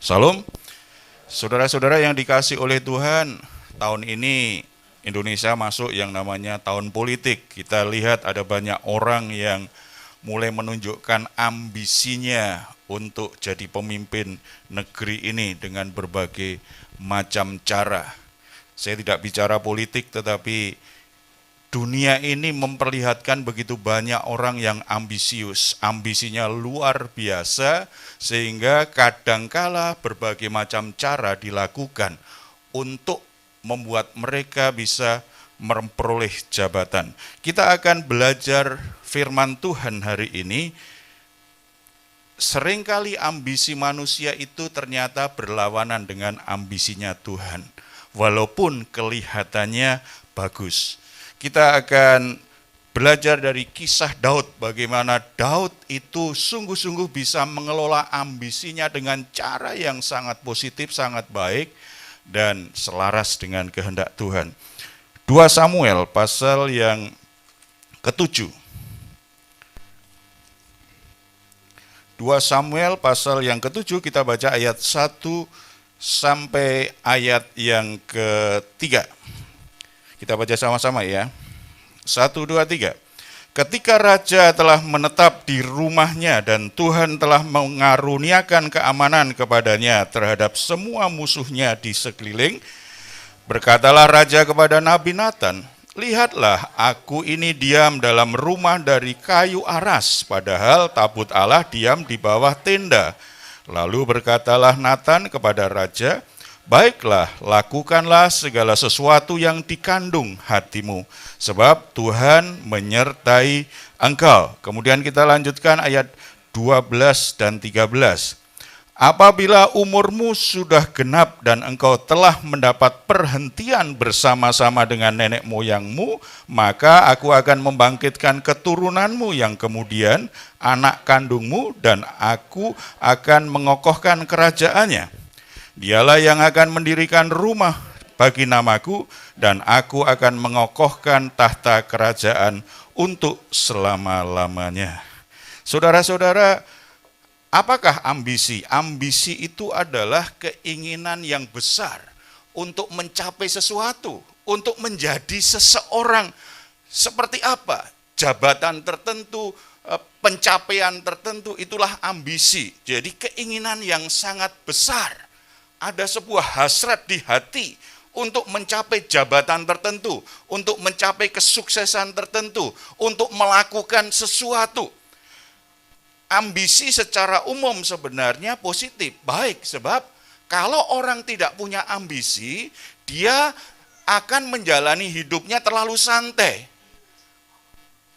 Salam, saudara-saudara yang dikasih oleh Tuhan, tahun ini Indonesia masuk yang namanya tahun politik. Kita lihat ada banyak orang yang mulai menunjukkan ambisinya untuk jadi pemimpin negeri ini dengan berbagai macam cara. Saya tidak bicara politik, tetapi dunia ini memperlihatkan begitu banyak orang yang ambisius, ambisinya luar biasa, sehingga kadangkala berbagai macam cara dilakukan untuk membuat mereka bisa memperoleh jabatan. Kita akan belajar firman Tuhan hari ini. Seringkali ambisi manusia itu ternyata berlawanan dengan ambisinya Tuhan, walaupun kelihatannya bagus. Kita akan belajar dari kisah Daud, bagaimana Daud itu sungguh-sungguh bisa mengelola ambisinya dengan cara yang sangat positif, sangat baik, dan selaras dengan kehendak Tuhan. 2 Samuel pasal yang ke-7. 2 Samuel pasal yang ke-7, kita baca ayat 1 sampai ayat yang ke-3. Kita baca sama-sama ya. 1, 2, 3. Ketika raja telah menetap di rumahnya dan Tuhan telah mengaruniakan keamanan kepadanya terhadap semua musuhnya di sekeliling, berkatalah raja kepada Nabi Nathan, "Lihatlah, aku ini diam dalam rumah dari kayu aras, padahal tabut Allah diam di bawah tenda." Lalu berkatalah Nathan kepada raja, "Baiklah, lakukanlah segala sesuatu yang dikandung hatimu, sebab Tuhan menyertai engkau." Kemudian kita lanjutkan ayat 12 dan 13. "Apabila umurmu sudah genap dan engkau telah mendapat perhentian bersama-sama dengan nenek moyangmu, maka aku akan membangkitkan keturunanmu yang kemudian, anak kandungmu, dan aku akan mengokohkan kerajaannya. Dialah yang akan mendirikan rumah bagi namaku, dan aku akan mengokohkan tahta kerajaan untuk selama-lamanya." Saudara-saudara, apakah ambisi? Ambisi itu adalah keinginan yang besar untuk mencapai sesuatu, untuk menjadi seseorang seperti apa? Jabatan tertentu, pencapaian tertentu, itulah ambisi. Jadi keinginan yang sangat besar. Ada sebuah hasrat di hati untuk mencapai jabatan tertentu, untuk mencapai kesuksesan tertentu, untuk melakukan sesuatu. Ambisi secara umum sebenarnya positif, baik, sebab kalau orang tidak punya ambisi, dia akan menjalani hidupnya terlalu santai.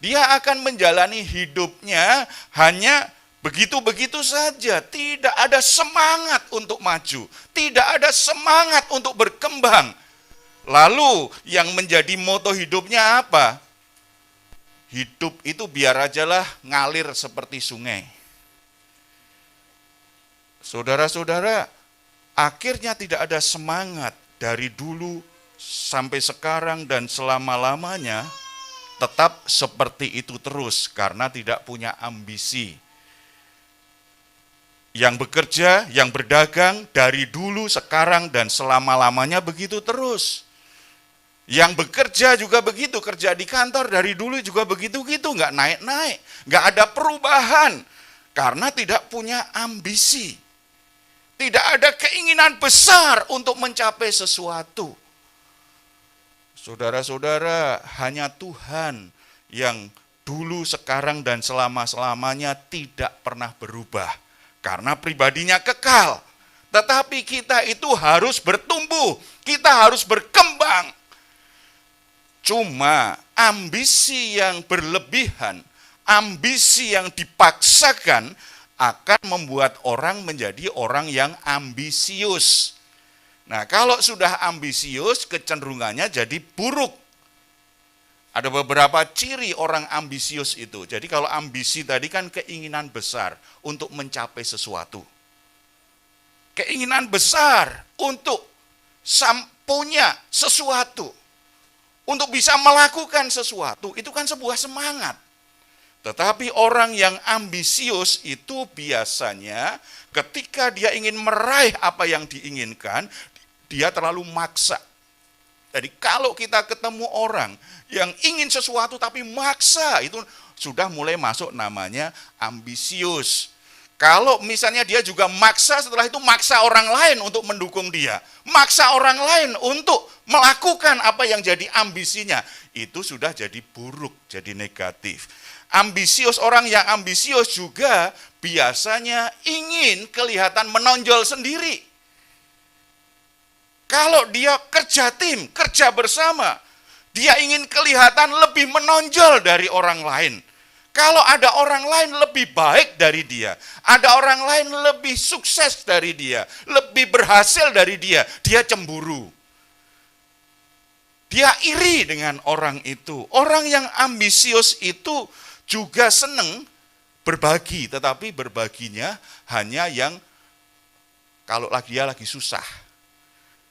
Dia akan menjalani hidupnya hanya begitu-begitu saja, tidak ada semangat untuk maju, tidak ada semangat untuk berkembang. Lalu yang menjadi moto hidupnya apa? Hidup itu biar ajalah ngalir seperti sungai. Saudara-saudara, akhirnya tidak ada semangat dari dulu sampai sekarang dan selama-lamanya tetap seperti itu terus karena tidak punya ambisi. Yang bekerja, yang berdagang dari dulu, sekarang, dan selama-lamanya begitu terus. Yang bekerja juga begitu, kerja di kantor dari dulu juga begitu-gitu, nggak naik-naik, nggak ada perubahan, karena tidak punya ambisi. Tidak ada keinginan besar untuk mencapai sesuatu. Saudara-saudara, hanya Tuhan yang dulu, sekarang, dan selama-lamanya tidak pernah berubah. Karena pribadinya kekal. Tetapi kita itu harus bertumbuh, kita harus berkembang. Cuma ambisi yang berlebihan, ambisi yang dipaksakan akan membuat orang menjadi orang yang ambisius. Nah, kalau sudah ambisius, kecenderungannya jadi buruk. Ada beberapa ciri orang ambisius itu. Jadi kalau ambisi tadi kan keinginan besar untuk mencapai sesuatu. Keinginan besar untuk punya sesuatu. Untuk bisa melakukan sesuatu, itu kan sebuah semangat. Tetapi orang yang ambisius itu biasanya ketika dia ingin meraih apa yang diinginkan, dia terlalu maksa. Jadi kalau kita ketemu orang yang ingin sesuatu tapi maksa, itu sudah mulai masuk namanya ambisius. Kalau misalnya dia juga maksa, setelah itu maksa orang lain untuk mendukung dia, maksa orang lain untuk melakukan apa yang jadi ambisinya, itu sudah jadi buruk, jadi negatif. Ambisius, orang yang ambisius juga biasanya ingin kelihatan menonjol sendiri. Kalau dia kerja tim, kerja bersama, dia ingin kelihatan lebih menonjol dari orang lain. Kalau ada orang lain lebih baik dari dia, ada orang lain lebih sukses dari dia, lebih berhasil dari dia, dia cemburu. Dia iri dengan orang itu. Orang yang ambisius itu juga senang berbagi, tetapi berbaginya hanya yang kalau dia lagi susah.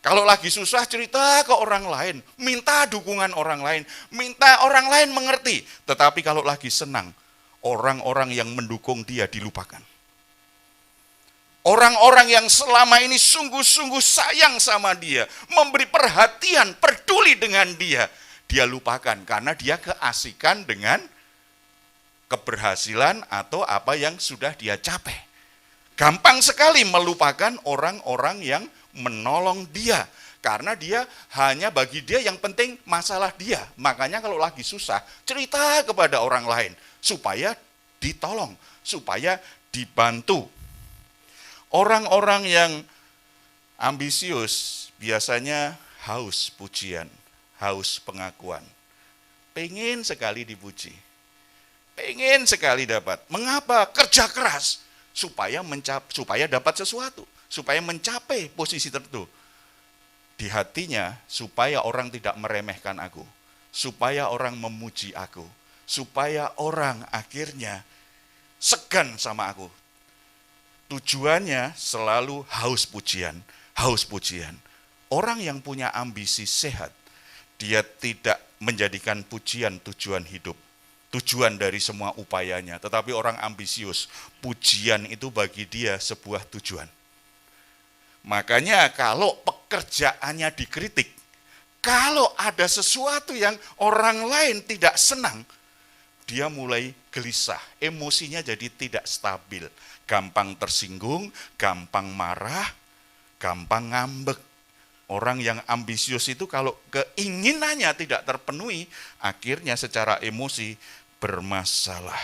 Kalau lagi susah cerita ke orang lain, minta dukungan orang lain, minta orang lain mengerti. Tetapi kalau lagi senang, orang-orang yang mendukung dia dilupakan. Orang-orang yang selama ini sungguh-sungguh sayang sama dia, memberi perhatian, peduli dengan dia, dia lupakan karena dia keasikan dengan keberhasilan atau apa yang sudah dia capai. Gampang sekali melupakan orang-orang yang menolong dia. Karena dia hanya bagi dia yang penting masalah dia. Makanya kalau lagi susah, cerita kepada orang lain. Supaya ditolong, supaya dibantu. Orang-orang yang ambisius biasanya haus pujian, haus pengakuan. Pengen sekali dipuji. Pengen sekali dapat. Mengapa? Kerja keras. Supaya dapat sesuatu. Supaya mencapai posisi tertentu. Di hatinya, supaya orang tidak meremehkan aku. Supaya orang memuji aku. Supaya orang akhirnya segan sama aku. Tujuannya selalu haus pujian. Haus pujian. Orang yang punya ambisi sehat, dia tidak menjadikan pujian tujuan hidup. Tujuan dari semua upayanya. Tetapi orang ambisius, pujian itu bagi dia sebuah tujuan. Makanya kalau pekerjaannya dikritik, kalau ada sesuatu yang orang lain tidak senang, dia mulai gelisah, emosinya jadi tidak stabil, gampang tersinggung, gampang marah, gampang ngambek. Orang yang ambisius itu kalau keinginannya tidak terpenuhi, akhirnya secara emosi bermasalah.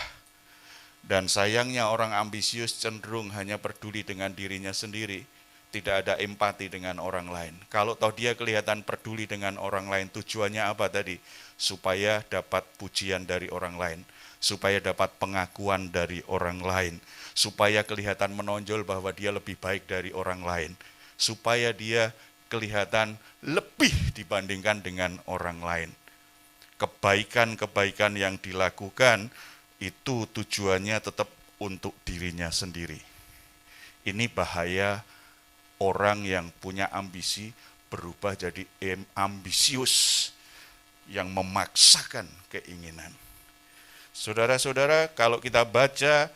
Dan sayangnya orang ambisius cenderung hanya peduli dengan dirinya sendiri, tidak ada empati dengan orang lain. Kalau toh dia kelihatan peduli dengan orang lain, tujuannya apa tadi? Supaya dapat pujian dari orang lain, supaya dapat pengakuan dari orang lain, supaya kelihatan menonjol bahwa dia lebih baik dari orang lain, supaya dia kelihatan lebih dibandingkan dengan orang lain. Kebaikan-kebaikan yang dilakukan itu tujuannya tetap untuk dirinya sendiri. Ini bahaya orang yang punya ambisi berubah jadi ambisius yang memaksakan keinginan. Saudara-saudara, kalau kita baca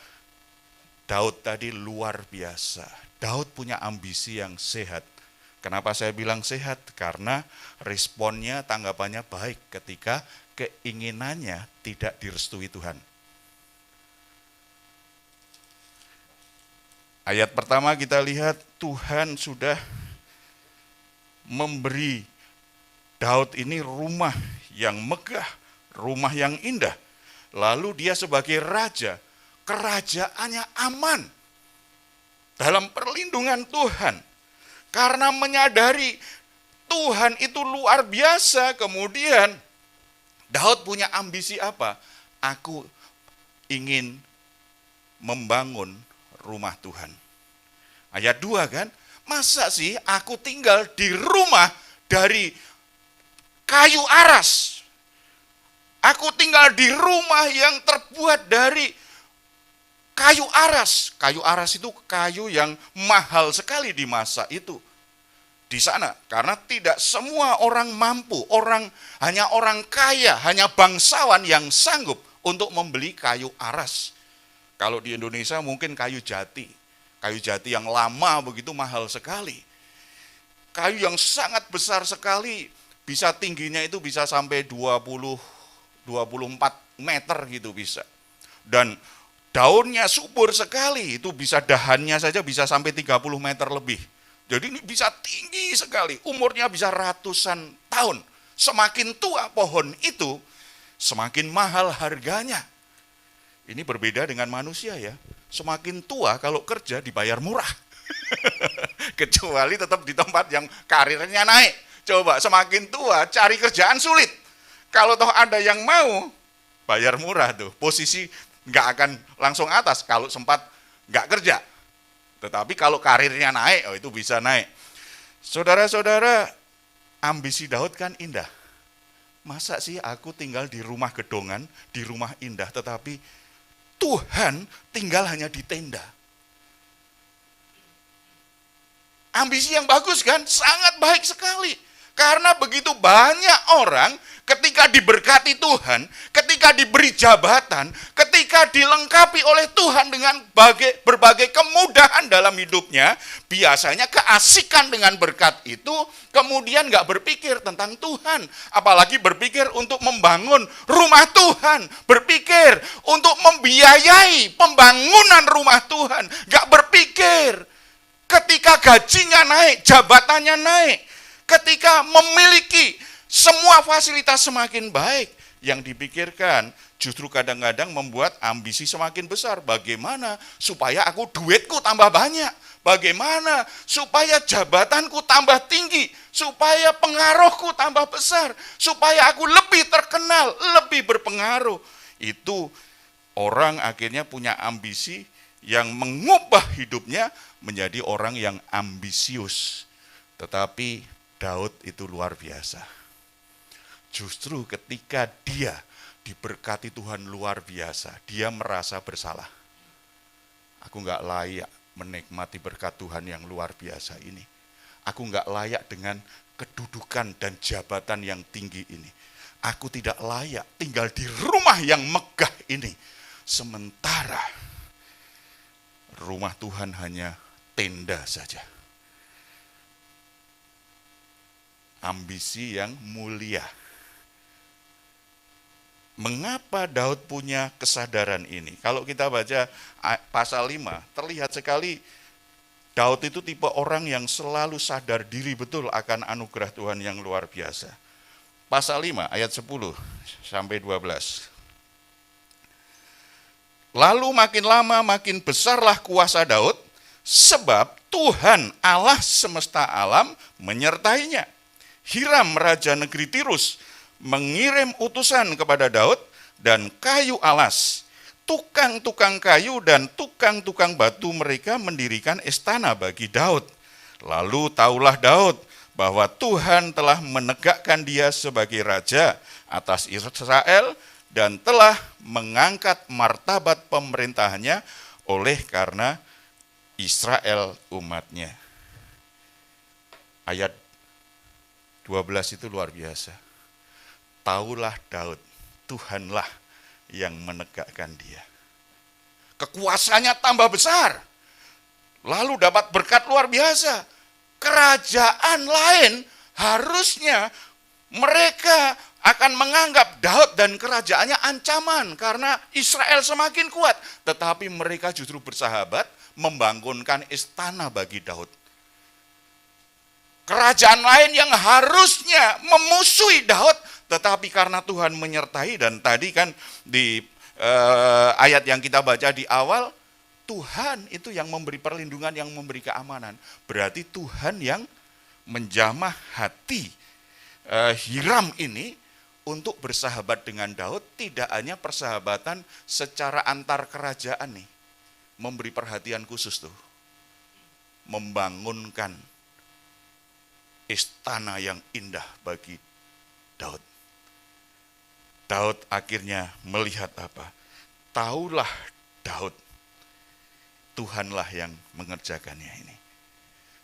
Daud tadi luar biasa. Daud punya ambisi yang sehat. Kenapa saya bilang sehat? Karena responnya, tanggapannya baik ketika keinginannya tidak direstui Tuhan. Ayat pertama kita lihat Tuhan sudah memberi Daud ini rumah yang megah, rumah yang indah. Lalu dia sebagai raja, kerajaannya aman dalam perlindungan Tuhan. Karena menyadari Tuhan itu luar biasa, kemudian Daud punya ambisi apa? Aku ingin membangun rumah Tuhan. Ayat 2 kan, masa sih aku tinggal di rumah dari kayu aras? Aku tinggal di rumah yang terbuat dari kayu aras. Kayu aras itu kayu yang mahal sekali di masa itu. Di sana, karena tidak semua orang mampu, hanya orang kaya, hanya bangsawan yang sanggup untuk membeli kayu aras. Kalau di Indonesia mungkin kayu jati. Kayu jati yang lama begitu mahal sekali. Kayu yang sangat besar sekali, bisa tingginya itu bisa sampai 24 meter gitu bisa. Dan daunnya subur sekali, itu bisa dahannya saja bisa sampai 30 meter lebih. Jadi ini bisa tinggi sekali, umurnya bisa ratusan tahun. Semakin tua pohon itu, semakin mahal harganya. Ini berbeda dengan manusia ya. Semakin tua kalau kerja dibayar murah. Kecuali tetap di tempat yang karirnya naik. Coba semakin tua cari kerjaan sulit. Kalau toh ada yang mau, bayar murah tuh. Posisi nggak akan langsung atas kalau sempat nggak kerja. Tetapi kalau karirnya naik, oh itu bisa naik. Saudara-saudara, ambisi Daud kan indah. Masa sih aku tinggal di rumah gedongan, di rumah indah, tetapi Tuhan tinggal hanya di tenda. Ambisi yang bagus kan? Sangat baik sekali. Karena begitu banyak orang ketika diberkati Tuhan, ketika diberi jabatan, ketika dilengkapi oleh Tuhan dengan berbagai kemudahan dalam hidupnya, biasanya keasikan dengan berkat itu kemudian nggak berpikir tentang Tuhan. Apalagi berpikir untuk membangun rumah Tuhan, berpikir untuk membiayai pembangunan rumah Tuhan, nggak berpikir ketika gajinya naik, jabatannya naik, ketika memiliki semua fasilitas semakin baik, yang dipikirkan justru kadang-kadang membuat ambisi semakin besar. Bagaimana supaya aku duitku tambah banyak? Bagaimana supaya jabatanku tambah tinggi? Supaya pengaruhku tambah besar? Supaya aku lebih terkenal, lebih berpengaruh? Itu orang akhirnya punya ambisi yang mengubah hidupnya menjadi orang yang ambisius. Tetapi Daud itu luar biasa. Justru ketika dia diberkati Tuhan luar biasa, dia merasa bersalah. Aku nggak layak menikmati berkat Tuhan yang luar biasa ini. Aku nggak layak dengan kedudukan dan jabatan yang tinggi ini. Aku tidak layak tinggal di rumah yang megah ini. Sementara rumah Tuhan hanya tenda saja. Ambisi yang mulia. Mengapa Daud punya kesadaran ini? Kalau kita baca pasal 5, terlihat sekali Daud itu tipe orang yang selalu sadar diri betul akan anugerah Tuhan yang luar biasa. Pasal 5 ayat 10 sampai 12. Lalu makin lama makin besarlah kuasa Daud, sebab Tuhan Allah semesta alam menyertainya. Hiram raja negeri Tirus mengirim utusan kepada Daud dan kayu alas, tukang-tukang kayu dan tukang-tukang batu mereka mendirikan istana bagi Daud. Lalu taulah Daud bahwa Tuhan telah menegakkan dia sebagai raja atas Israel dan telah mengangkat martabat pemerintahannya oleh karena Israel umatnya. Ayat 12 itu luar biasa. Taulah Daud, Tuhanlah yang menegakkan dia. Kekuasaannya tambah besar. Lalu dapat berkat luar biasa. Kerajaan lain harusnya mereka akan menganggap Daud dan kerajaannya ancaman karena Israel semakin kuat. Tetapi mereka justru bersahabat membangunkan istana bagi Daud. Kerajaan lain yang harusnya memusuhi Daud, tetapi karena Tuhan menyertai, dan tadi kan di ayat yang kita baca di awal, Tuhan itu yang memberi perlindungan, yang memberi keamanan. Berarti Tuhan yang menjamah hati Hiram ini untuk bersahabat dengan Daud, tidak hanya persahabatan secara antar kerajaan nih, memberi perhatian khusus tuh, membangunkan istana yang indah bagi Daud. Daud akhirnya melihat apa? Taulah Daud, Tuhanlah yang mengerjakannya ini.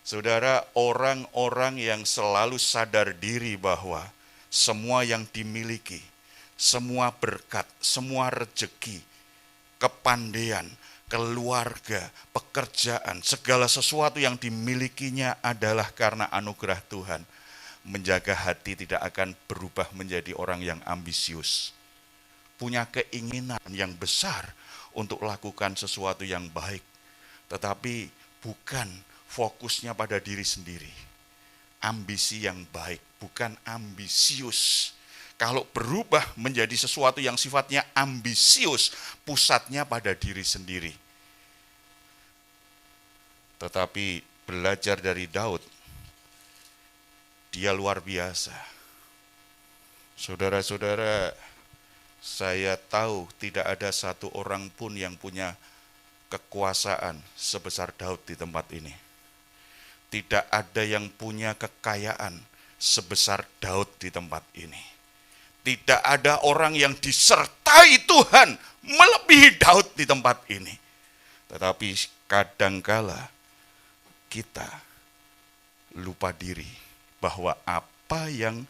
Saudara, orang-orang yang selalu sadar diri bahwa semua yang dimiliki, semua berkat, semua rejeki, kepandaian, keluarga, pekerjaan, segala sesuatu yang dimilikinya adalah karena anugerah Tuhan. Menjaga hati tidak akan berubah menjadi orang yang ambisius. Punya keinginan yang besar untuk lakukan sesuatu yang baik. Tetapi bukan fokusnya pada diri sendiri. Ambisi yang baik, bukan ambisius. Kalau berubah menjadi sesuatu yang sifatnya ambisius, pusatnya pada diri sendiri. Tetapi belajar dari Daud, dia luar biasa. Saudara-saudara, saya tahu tidak ada satu orang pun yang punya kekuasaan sebesar Daud di tempat ini. Tidak ada yang punya kekayaan sebesar Daud di tempat ini. Tidak ada orang yang disertai Tuhan melebihi Daud di tempat ini. Tetapi kadangkala kita lupa diri bahwa apa yang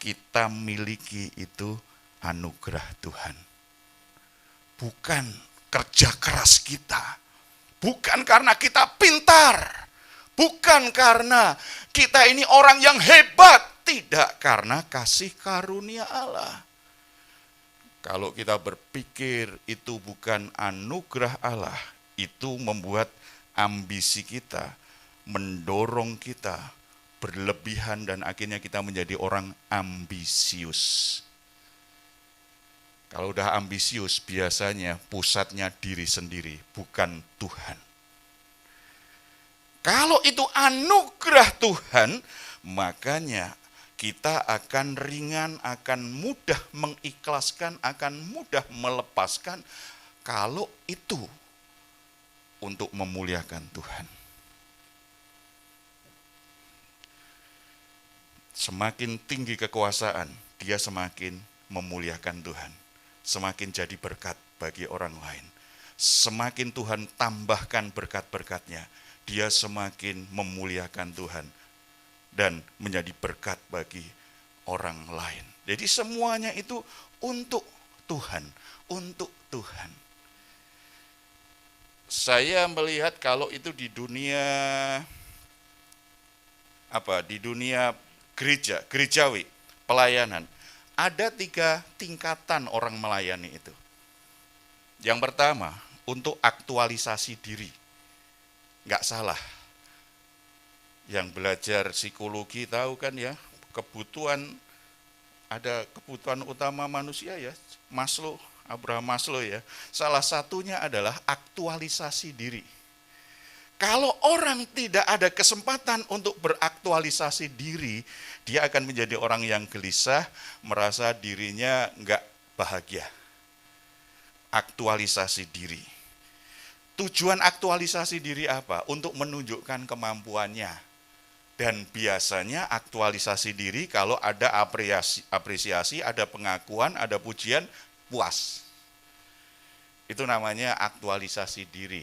kita miliki itu anugerah Tuhan. Bukan kerja keras kita. Bukan karena kita pintar. Bukan karena kita ini orang yang hebat. Tidak, karena kasih karunia Allah. Kalau kita berpikir itu bukan anugerah Allah, itu membuat ambisi kita, mendorong kita berlebihan dan akhirnya kita menjadi orang ambisius. Kalau udah ambisius, biasanya pusatnya diri sendiri, bukan Tuhan. Kalau itu anugerah Tuhan, makanya kita akan ringan, akan mudah mengikhlaskan, akan mudah melepaskan kalau itu untuk memuliakan Tuhan. Semakin tinggi kekuasaan, dia semakin memuliakan Tuhan. Semakin jadi berkat bagi orang lain. Semakin Tuhan tambahkan berkat-berkatnya, dia semakin memuliakan Tuhan dan menjadi berkat bagi orang lain. Jadi semuanya itu untuk Tuhan, untuk Tuhan. Saya melihat kalau itu di dunia gerejawi, pelayanan, ada 3 tingkatan orang melayani itu. Yang pertama, untuk aktualisasi diri. Enggak salah. Yang belajar psikologi tahu kan ya, ada kebutuhan utama manusia ya, Abraham Maslow ya. Salah satunya adalah aktualisasi diri. Kalau orang tidak ada kesempatan untuk beraktualisasi diri, dia akan menjadi orang yang gelisah, merasa dirinya enggak bahagia. Aktualisasi diri. Tujuan aktualisasi diri apa? Untuk menunjukkan kemampuannya. Dan biasanya aktualisasi diri kalau ada apresiasi, ada pengakuan, ada pujian, puas. Itu namanya aktualisasi diri.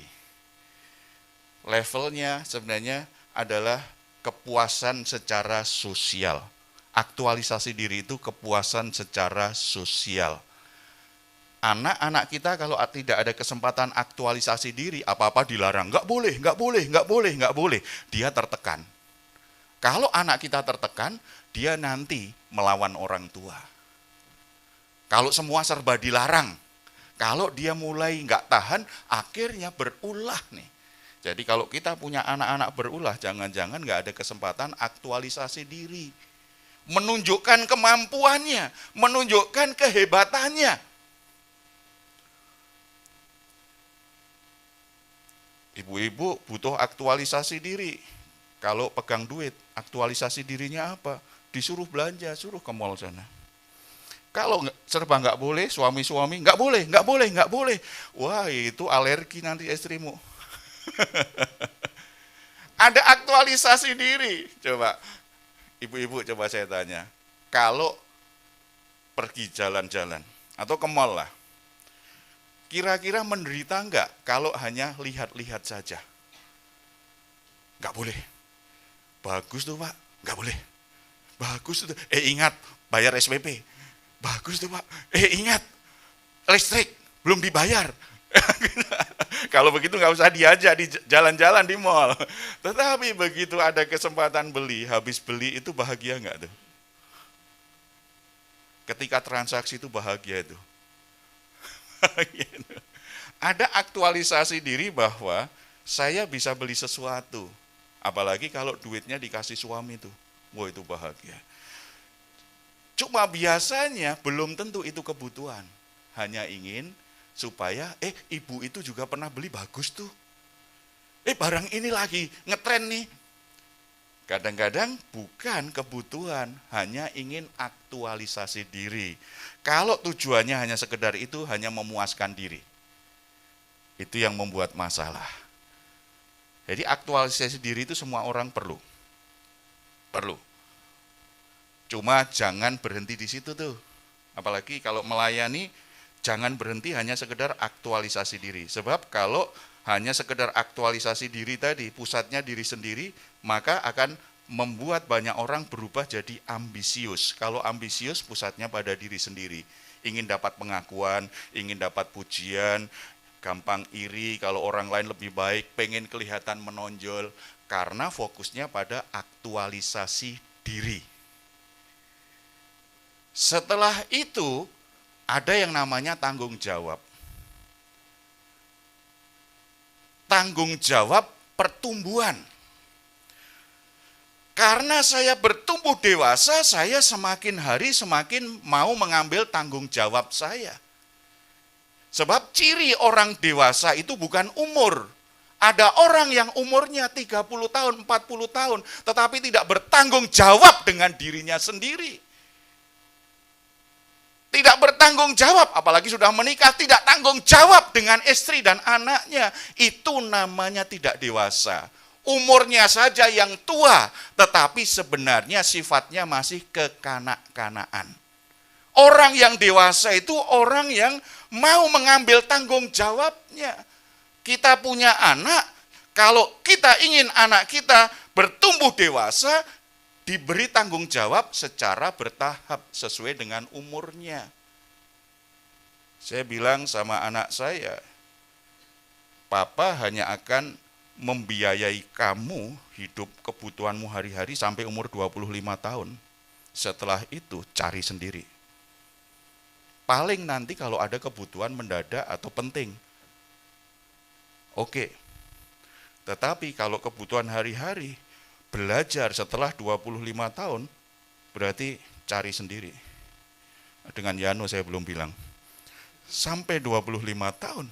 Levelnya sebenarnya adalah kepuasan secara sosial. Aktualisasi diri itu kepuasan secara sosial. Anak-anak kita kalau tidak ada kesempatan aktualisasi diri, apa-apa dilarang. Enggak boleh, enggak boleh, enggak boleh, enggak boleh. Dia tertekan. Kalau anak kita tertekan, dia nanti melawan orang tua. Kalau semua serba dilarang, kalau dia mulai nggak tahan, akhirnya berulah nih. Jadi kalau kita punya anak-anak berulah, jangan-jangan nggak ada kesempatan aktualisasi diri. Menunjukkan kemampuannya, menunjukkan kehebatannya. Ibu-ibu butuh aktualisasi diri. Kalau pegang duit, aktualisasi dirinya apa? Disuruh belanja, suruh ke mall sana. Kalau serba nggak boleh, suami-suami nggak boleh, nggak boleh, nggak boleh. Wah, itu alergi nanti istrimu. Ada aktualisasi diri. Coba, ibu-ibu coba saya tanya. Kalau pergi jalan-jalan, atau ke mall lah, kira-kira menderita nggak kalau hanya lihat-lihat saja? Nggak boleh. Bagus tuh Pak, nggak boleh. Bagus tuh. Ingat, bayar SPP. Bagus tuh Pak. Ingat, listrik belum dibayar. Kalau begitu nggak usah diajak di jalan-jalan di mall. Tetapi begitu ada kesempatan beli, habis beli itu bahagia nggak tuh? Ketika transaksi itu bahagia itu. Ada aktualisasi diri bahwa saya bisa beli sesuatu. Apalagi kalau duitnya dikasih suami tuh. Wah, itu bahagia. Cuma biasanya belum tentu itu kebutuhan. Hanya ingin supaya ibu itu juga pernah beli, bagus tuh. Barang ini lagi ngetren nih. Kadang-kadang bukan kebutuhan, hanya ingin aktualisasi diri. Kalau tujuannya hanya sekedar itu, hanya memuaskan diri. Itu yang membuat masalah. Jadi aktualisasi diri itu semua orang perlu. Perlu. Cuma jangan berhenti di situ tuh. Apalagi kalau melayani, jangan berhenti hanya sekedar aktualisasi diri. Sebab kalau hanya sekedar aktualisasi diri tadi, pusatnya diri sendiri, maka akan membuat banyak orang berubah jadi ambisius. Kalau ambisius, pusatnya pada diri sendiri. Ingin dapat pengakuan, ingin dapat pujian, gampang iri kalau orang lain lebih baik, pengen kelihatan menonjol, karena fokusnya pada aktualisasi diri. Setelah itu, ada yang namanya tanggung jawab. Tanggung jawab pertumbuhan. Karena saya bertumbuh dewasa, saya semakin hari semakin mau mengambil tanggung jawab saya. Sebab ciri orang dewasa itu bukan umur. Ada orang yang umurnya 30 tahun, 40 tahun, tetapi tidak bertanggung jawab dengan dirinya sendiri. Tidak bertanggung jawab, apalagi sudah menikah, tidak tanggung jawab dengan istri dan anaknya. Itu namanya tidak dewasa. Umurnya saja yang tua, tetapi sebenarnya sifatnya masih kekanak-kanaan. Orang yang dewasa itu orang yang mau mengambil tanggung jawabnya. Kita punya anak, kalau kita ingin anak kita bertumbuh dewasa, diberi tanggung jawab secara bertahap sesuai dengan umurnya. Saya bilang sama anak saya, Papa hanya akan membiayai kamu hidup kebutuhanmu hari-hari sampai umur 25 tahun. Setelah itu cari sendiri. Paling nanti kalau ada kebutuhan mendadak atau penting. Oke. Tetapi kalau kebutuhan hari-hari, belajar setelah 25 tahun, berarti cari sendiri. Dengan Yano saya belum bilang. Sampai 25 tahun.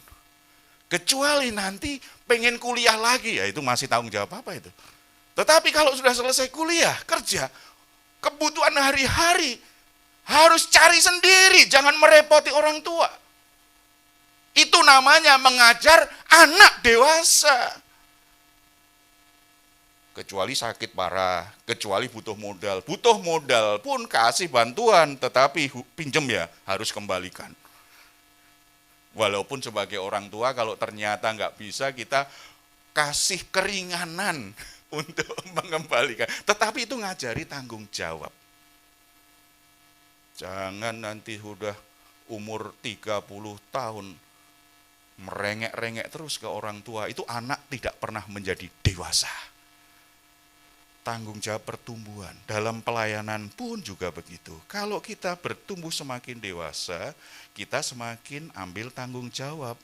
Kecuali nanti pengen kuliah lagi, ya itu masih tanggung jawab apa itu. Tetapi kalau sudah selesai kuliah, kerja, kebutuhan hari-hari, harus cari sendiri, jangan merepoti orang tua. Itu namanya mengajar anak dewasa. Kecuali sakit parah, kecuali butuh modal. Butuh modal pun kasih bantuan, tetapi pinjem ya, harus kembalikan. Walaupun sebagai orang tua, kalau ternyata nggak bisa, kita kasih keringanan untuk mengembalikan. Tetapi itu ngajari tanggung jawab. Jangan nanti sudah umur 30 tahun, merengek-rengek terus ke orang tua. Itu anak tidak pernah menjadi dewasa. Tanggung jawab pertumbuhan. Dalam pelayanan pun juga begitu. Kalau kita bertumbuh semakin dewasa, kita semakin ambil tanggung jawab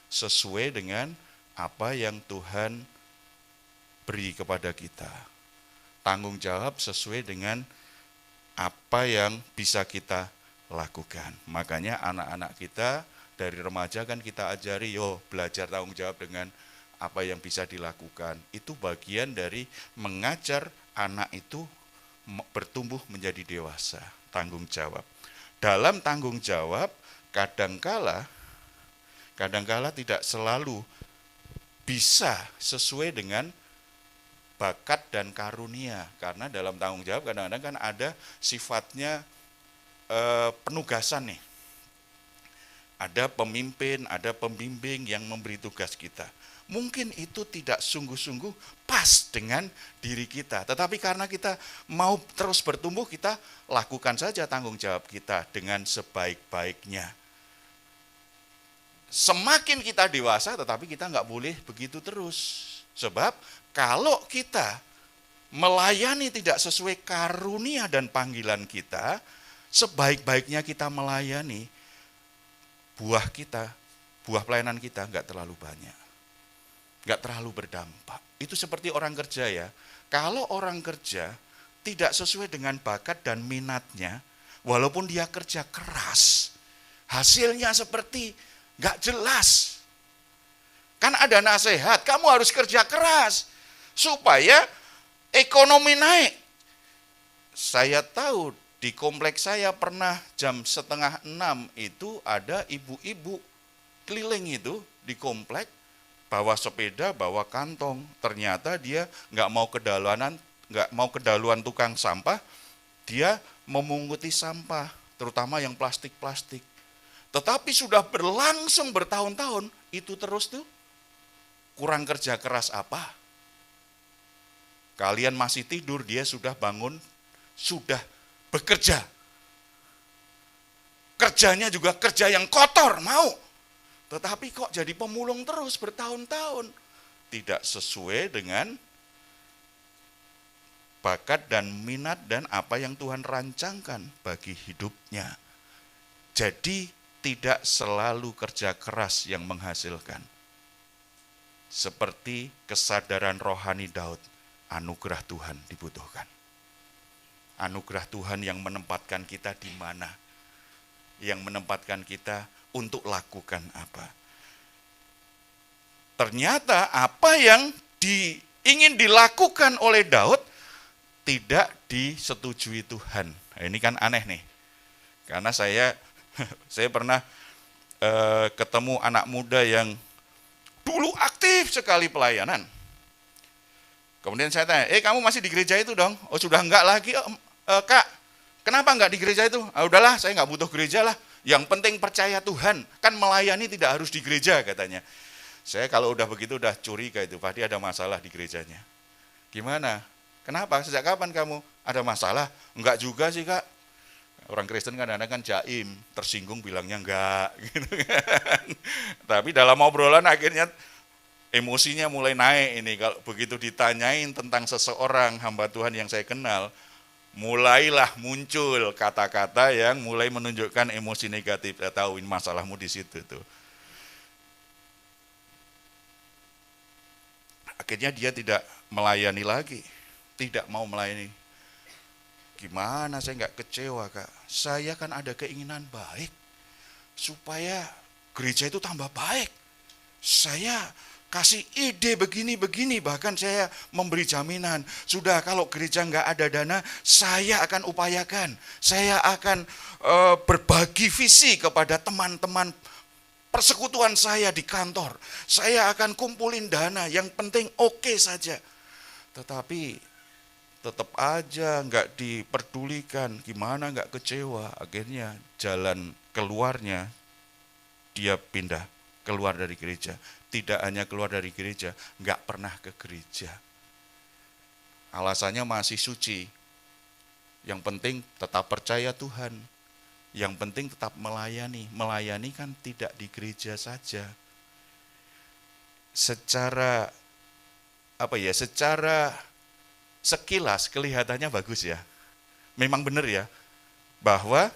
sesuai dengan apa yang Tuhan beri kepada kita. Tanggung jawab sesuai dengan apa yang bisa kita lakukan. Makanya anak-anak kita dari remaja kan kita ajari, belajar tanggung jawab dengan apa yang bisa dilakukan. Itu bagian dari mengajar anak itu bertumbuh menjadi dewasa, tanggung jawab. Dalam tanggung jawab, kadangkala tidak selalu bisa sesuai dengan bakat dan karunia. Karena dalam tanggung jawab kadang-kadang kan ada sifatnya penugasan nih. Ada pemimpin, ada pembimbing yang memberi tugas kita. Mungkin itu tidak sungguh-sungguh pas dengan diri kita. Tetapi karena kita mau terus bertumbuh, kita lakukan saja tanggung jawab kita dengan sebaik-baiknya. Semakin kita dewasa, tetapi kita nggak boleh begitu terus. Sebab kalau kita melayani tidak sesuai karunia dan panggilan kita, sebaik-baiknya kita melayani, buah pelayanan kita nggak terlalu banyak, nggak terlalu berdampak. Itu seperti orang kerja ya. Kalau orang kerja tidak sesuai dengan bakat dan minatnya, walaupun dia kerja keras, hasilnya seperti nggak jelas. Kan ada nasihat, kamu harus kerja keras supaya ekonomi naik. Saya tahu di kompleks saya pernah jam 5:30 itu ada ibu-ibu keliling itu di komplek, bawa sepeda, bawa kantong. Ternyata dia nggak mau kedaluan tukang sampah, dia memunguti sampah, terutama yang plastik-plastik. Tetapi sudah berlangsung bertahun-tahun, itu terus tuh. Kurang kerja keras apa? Kalian masih tidur, dia sudah bangun, sudah bekerja. Kerjanya juga kerja yang kotor, mau. Tetapi kok jadi pemulung terus bertahun-tahun. Tidak sesuai dengan bakat dan minat dan apa yang Tuhan rancangkan bagi hidupnya. Jadi tidak selalu kerja keras yang menghasilkan. Seperti kesadaran rohani Daud, anugerah Tuhan dibutuhkan. Anugerah Tuhan yang menempatkan kita di mana? Yang menempatkan kita untuk lakukan apa? Ternyata apa yang ingin dilakukan oleh Daud tidak disetujui Tuhan. Nah, ini kan aneh nih. Karena saya pernah ketemu anak muda yang dulu aktif sekali pelayanan. Kemudian saya tanya, kamu masih di gereja itu dong? Oh sudah enggak lagi, Kak. Kenapa enggak di gereja itu? Udahlah, saya enggak butuh gereja lah. Yang penting percaya Tuhan. Kan melayani tidak harus di gereja katanya. Saya kalau udah begitu udah curiga itu, pasti ada masalah di gerejanya. Gimana? Kenapa? Sejak kapan kamu ada masalah? Enggak juga sih, Kak. Orang Kristen kadang-kadang kan jaim, tersinggung bilangnya enggak. Gitu kan. Tapi dalam obrolan akhirnya emosinya mulai naik ini. Kalau begitu ditanyain tentang seseorang hamba Tuhan yang saya kenal, mulailah muncul kata-kata yang mulai menunjukkan emosi negatif. Saya tahu ini masalahmu di situ tuh. Akhirnya dia tidak melayani lagi, tidak mau melayani. Gimana saya nggak kecewa, Kak? Saya kan ada keinginan baik supaya gereja itu tambah baik. Saya kasih ide begini-begini, bahkan saya memberi jaminan. Sudah kalau gereja nggak ada dana, saya akan upayakan. Saya akan berbagi visi kepada teman-teman persekutuan saya di kantor. Saya akan kumpulin dana, yang penting oke saja. Tetapi tetap aja nggak diperdulikan, gimana nggak kecewa. Akhirnya jalan keluarnya dia pindah keluar dari gereja. Tidak hanya keluar dari gereja, nggak pernah ke gereja. Alasannya masih suci. Yang penting tetap percaya Tuhan. Yang penting tetap melayani. Melayani kan tidak di gereja saja. Secara sekilas kelihatannya bagus ya. Memang benar ya, bahwa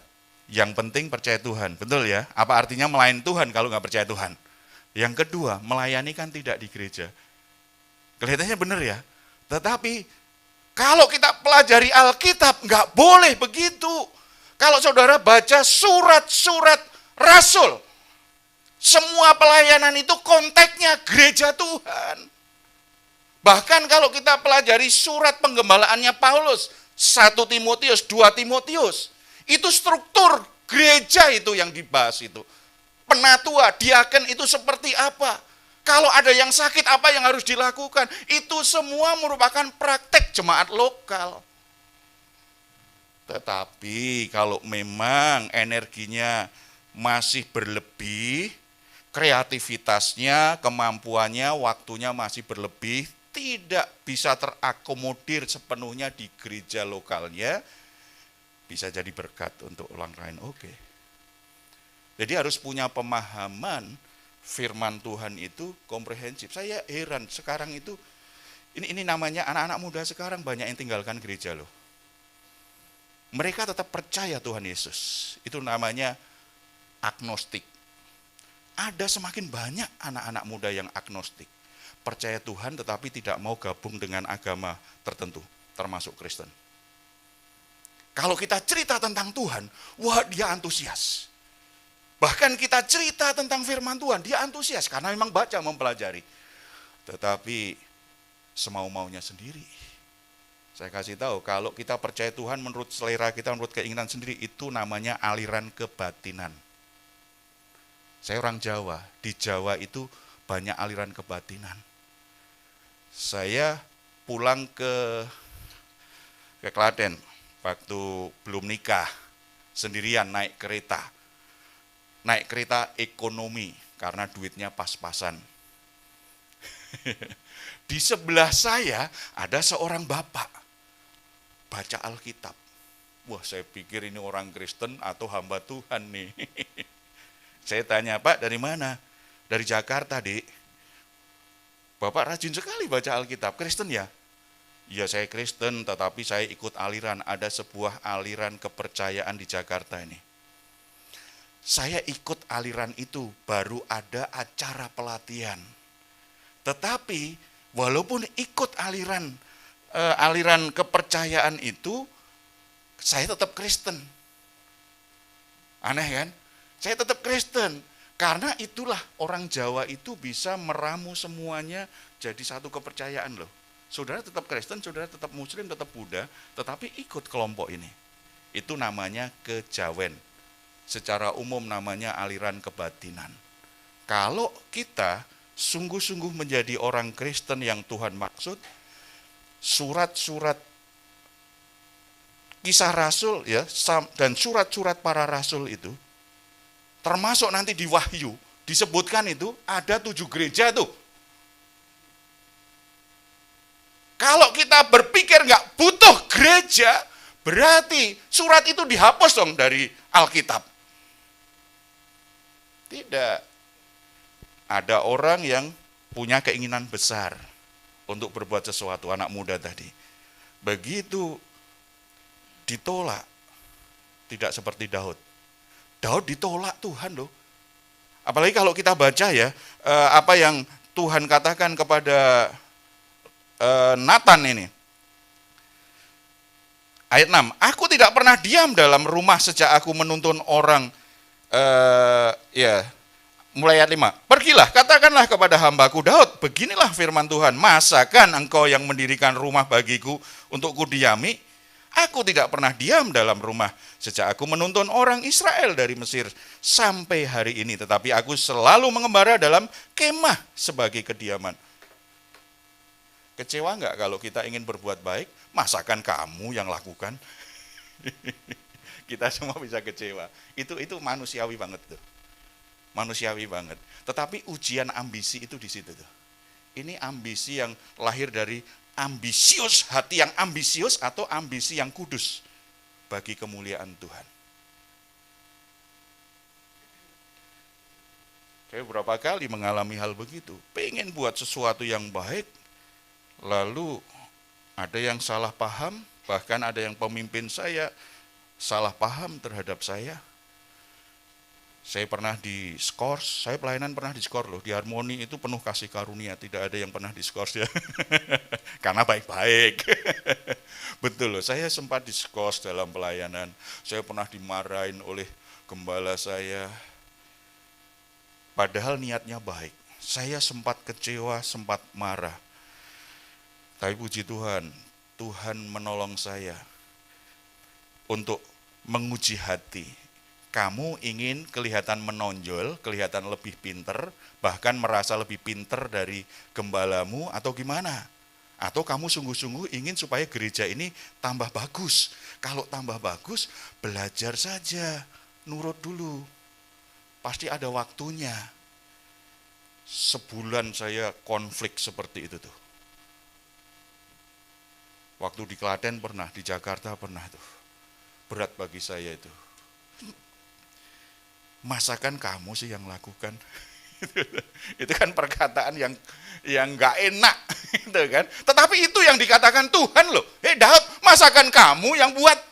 yang penting percaya Tuhan. Betul ya? Apa artinya melayani Tuhan kalau nggak percaya Tuhan? Yang kedua, melayani kan tidak di gereja. Kelihatannya benar ya. Tetapi kalau kita pelajari Alkitab, nggak boleh begitu. Kalau saudara baca surat-surat Rasul, semua pelayanan itu konteksnya gereja Tuhan. Bahkan kalau kita pelajari surat penggembalaannya Paulus, 1 Timotius, 2 Timotius, itu struktur gereja itu yang dibahas itu. Penatua, diaken itu seperti apa? Kalau ada yang sakit, apa yang harus dilakukan? Itu semua merupakan praktek jemaat lokal. Tetapi kalau memang energinya masih berlebih, kreativitasnya, kemampuannya, waktunya masih berlebih, tidak bisa terakomodir sepenuhnya di gereja lokalnya, bisa jadi berkat untuk orang lain. Oke. Jadi harus punya pemahaman firman Tuhan itu komprehensif. Saya heran sekarang itu, ini namanya anak-anak muda sekarang banyak yang tinggalkan gereja loh. Mereka tetap percaya Tuhan Yesus. Itu namanya agnostik. Ada semakin banyak anak-anak muda yang agnostik. Percaya Tuhan tetapi tidak mau gabung dengan agama tertentu, termasuk Kristen. Kalau kita cerita tentang Tuhan, wah dia antusias. Bahkan kita cerita tentang firman Tuhan, dia antusias karena memang baca, mempelajari. Tetapi semau-maunya sendiri. Saya kasih tahu, kalau kita percaya Tuhan menurut selera kita, menurut keinginan sendiri, itu namanya aliran kebatinan. Saya orang Jawa, di Jawa itu banyak aliran kebatinan. Saya pulang ke Klaten, waktu belum nikah, sendirian naik kereta. Naik kereta ekonomi, karena duitnya pas-pasan. Di sebelah saya ada seorang bapak baca Alkitab. Wah, saya pikir ini orang Kristen atau hamba Tuhan nih. Saya tanya, Pak dari mana? Dari Jakarta, Dik. Bapak rajin sekali baca Alkitab. Kristen ya? Iya, saya Kristen, tetapi saya ikut aliran. Ada sebuah aliran kepercayaan di Jakarta ini. Saya ikut aliran itu, baru ada acara pelatihan. Tetapi, walaupun ikut aliran kepercayaan itu, saya tetap Kristen. Aneh kan? Saya tetap Kristen. Karena itulah orang Jawa itu bisa meramu semuanya jadi satu kepercayaan loh. Saudara tetap Kristen, saudara tetap Muslim, tetap Buddha, tetapi ikut kelompok ini. Itu namanya kejawen. Secara umum namanya aliran kebatinan. Kalau kita sungguh-sungguh menjadi orang Kristen yang Tuhan maksud, surat-surat Kisah Rasul ya, dan surat-surat para rasul itu, termasuk nanti di Wahyu disebutkan itu ada 7 gereja tuh. Kalau kita berpikir nggak butuh gereja, berarti surat itu dihapus dong dari Alkitab. Tidak. Ada orang yang punya keinginan besar untuk berbuat sesuatu, anak muda tadi. Begitu ditolak, tidak seperti Daud. Daud ditolak Tuhan loh. Apalagi kalau kita baca ya, apa yang Tuhan katakan kepada Nathan ini. Ayat 6, aku tidak pernah diam dalam rumah sejak aku menuntun orang, mulai ayat 5, pergilah, katakanlah kepada hambaku Daud, beginilah firman Tuhan, masakan engkau yang mendirikan rumah bagiku untuk kudiami? Aku tidak pernah diam dalam rumah sejak aku menuntun orang Israel dari Mesir sampai hari ini, tetapi aku selalu mengembara dalam kemah sebagai kediaman. Kecewa enggak kalau kita ingin berbuat baik, masakan kamu yang lakukan? Kita semua bisa kecewa. Itu manusiawi banget tuh. Manusiawi banget. Tetapi ujian ambisi itu di situ tuh. Ini ambisi yang lahir dari ambisius, hati yang ambisius atau ambisi yang kudus bagi kemuliaan Tuhan. Saya beberapa kali mengalami hal begitu. Pengen buat sesuatu yang baik, lalu ada yang salah paham, bahkan ada yang pemimpin saya salah paham terhadap saya. Saya pernah diskors, saya pelayanan pernah diskors loh, di Harmoni itu penuh kasih karunia, tidak ada yang pernah diskors ya, karena baik-baik. Betul loh, saya sempat diskors dalam pelayanan, saya pernah dimarahin oleh gembala saya, padahal niatnya baik. Saya sempat kecewa, sempat marah, tapi puji Tuhan, Tuhan menolong saya untuk menguji hati. Kamu ingin kelihatan menonjol, kelihatan lebih pinter, bahkan merasa lebih pinter dari gembalamu atau gimana? Atau kamu sungguh-sungguh ingin supaya gereja ini tambah bagus. Kalau tambah bagus, belajar saja, nurut dulu. Pasti ada waktunya. Sebulan saya konflik seperti itu tuh. Waktu di Klaten pernah, di Jakarta pernah tuh. Berat bagi saya itu. Masakan kamu sih yang lakukan? Itu kan perkataan yang nggak enak, gitu kan? Tetapi itu yang dikatakan Tuhan loh. Daud, masakan kamu yang buat?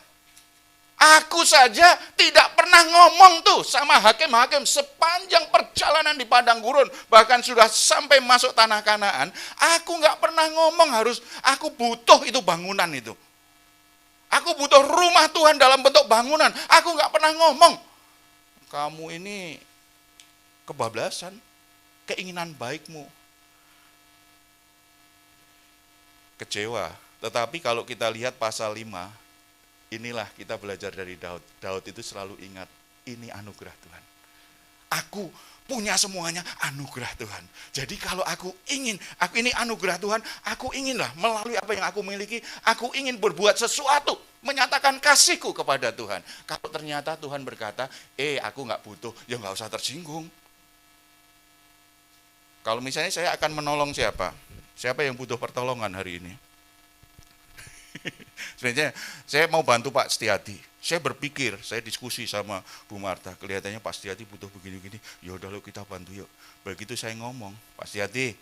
Aku saja tidak pernah ngomong tuh sama hakim-hakim sepanjang perjalanan di padang gurun, bahkan sudah sampai masuk tanah Kanaan. Aku nggak pernah ngomong aku butuh itu bangunan itu. Aku butuh rumah Tuhan dalam bentuk bangunan. Aku nggak pernah ngomong. Kamu ini kebablasan, keinginan baikmu. Kecewa. Tetapi kalau kita lihat pasal 5, inilah kita belajar dari Daud. Daud itu selalu ingat, ini anugerah Tuhan. Aku punya semuanya anugerah Tuhan. Jadi kalau aku ini anugerah Tuhan, aku inginlah melalui apa yang aku miliki, aku ingin berbuat sesuatu, menyatakan kasihku kepada Tuhan. Kalau ternyata Tuhan berkata, aku nggak butuh, ya nggak usah tersinggung. Kalau misalnya saya akan menolong siapa? Siapa yang butuh pertolongan hari ini? Sebenarnya saya mau bantu Pak Setiadi. Saya berpikir, saya diskusi sama Bu Marta, kelihatannya Pak Setiadi butuh begini-begini. Ya udah lo kita bantu yuk. Begitu saya ngomong, Pak Setiadi,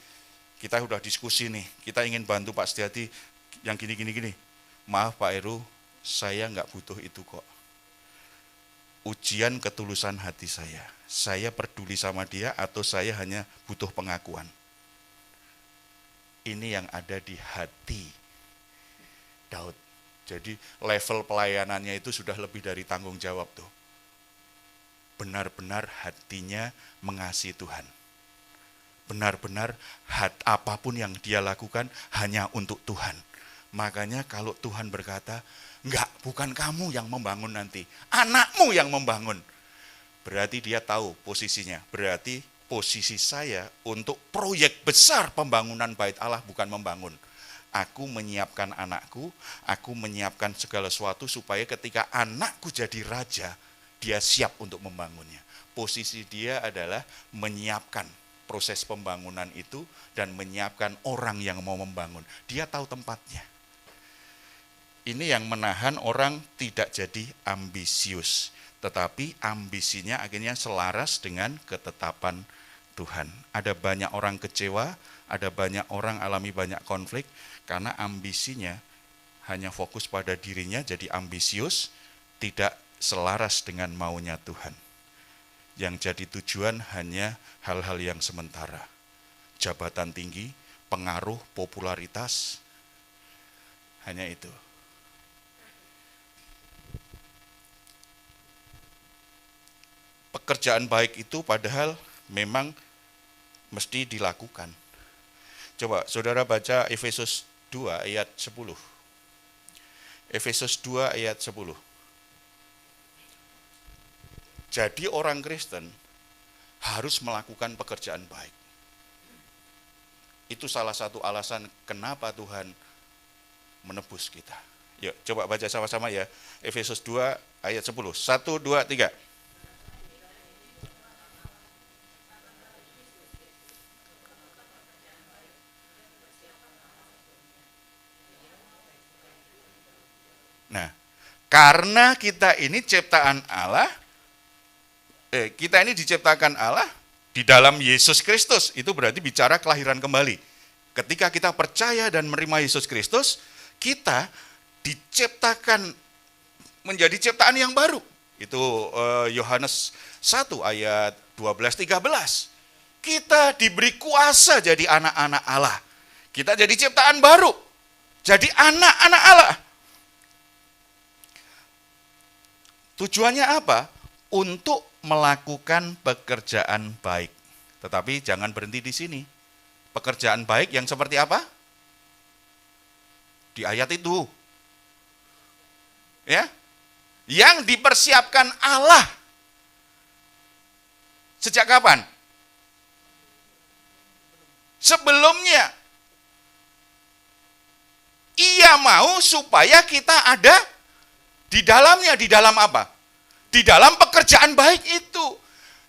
kita udah diskusi nih. Kita ingin bantu Pak Setiadi yang gini-gini. Maaf Pak Heru, saya nggak butuh itu kok. Ujian ketulusan hati saya. Saya peduli sama dia atau saya hanya butuh pengakuan. Ini yang ada di hati Daud. Jadi level pelayanannya itu sudah lebih dari tanggung jawab tuh. Benar-benar hatinya mengasihi Tuhan. Benar-benar apapun yang dia lakukan hanya untuk Tuhan. Makanya kalau Tuhan berkata, bukan kamu yang membangun nanti, anakmu yang membangun. Berarti dia tahu posisinya. Berarti posisi saya untuk proyek besar pembangunan Bait Allah bukan membangun. Aku menyiapkan anakku, aku menyiapkan segala sesuatu supaya ketika anakku jadi raja, dia siap untuk membangunnya. Posisi dia adalah menyiapkan proses pembangunan itu dan menyiapkan orang yang mau membangun. Dia tahu tempatnya. Ini yang menahan orang tidak jadi ambisius, tetapi ambisinya akhirnya selaras dengan ketetapan Tuhan. Ada banyak orang kecewa, ada banyak orang alami banyak konflik, karena ambisinya hanya fokus pada dirinya, jadi ambisius, tidak selaras dengan maunya Tuhan. Yang jadi tujuan hanya hal-hal yang sementara. Jabatan tinggi, pengaruh, popularitas, hanya itu. Pekerjaan baik itu padahal memang mesti dilakukan. Coba saudara baca Efesus 2 ayat 10. Efesus 2 ayat 10. Jadi orang Kristen harus melakukan pekerjaan baik. Itu salah satu alasan kenapa Tuhan menebus kita. Yuk coba baca sama-sama ya. Efesus 2 ayat 10. 1, 2, 3. Nah, karena kita ini ciptaan Allah, kita ini diciptakan Allah di dalam Yesus Kristus, itu berarti bicara kelahiran kembali. Ketika kita percaya dan menerima Yesus Kristus, kita diciptakan menjadi ciptaan yang baru. Itu Yohanes 1 ayat 12-13. Kita diberi kuasa jadi anak-anak Allah. Kita jadi ciptaan baru, jadi anak-anak Allah. Tujuannya apa? Untuk melakukan pekerjaan baik. Tetapi jangan berhenti di sini. Pekerjaan baik yang seperti apa? Di ayat itu. Ya. Yang dipersiapkan Allah. Sejak kapan? Sebelumnya. Ia mau supaya kita ada di dalamnya. Di dalam apa? Di dalam pekerjaan baik itu.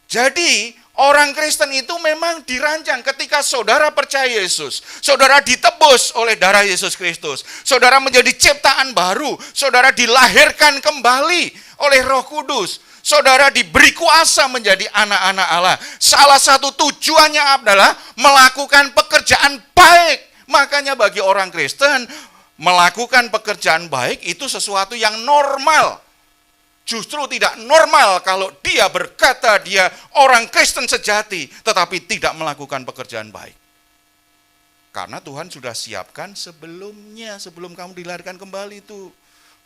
Jadi orang Kristen itu memang dirancang ketika saudara percaya Yesus, saudara ditebus oleh darah Yesus Kristus, saudara menjadi ciptaan baru, saudara dilahirkan kembali oleh Roh Kudus, saudara diberi kuasa menjadi anak-anak Allah. Salah satu tujuannya adalah melakukan pekerjaan baik. Makanya bagi orang Kristen, melakukan pekerjaan baik itu sesuatu yang normal. Justru tidak normal kalau dia berkata dia orang Kristen sejati, tetapi tidak melakukan pekerjaan baik. Karena Tuhan sudah siapkan sebelumnya, sebelum kamu dilahirkan kembali itu.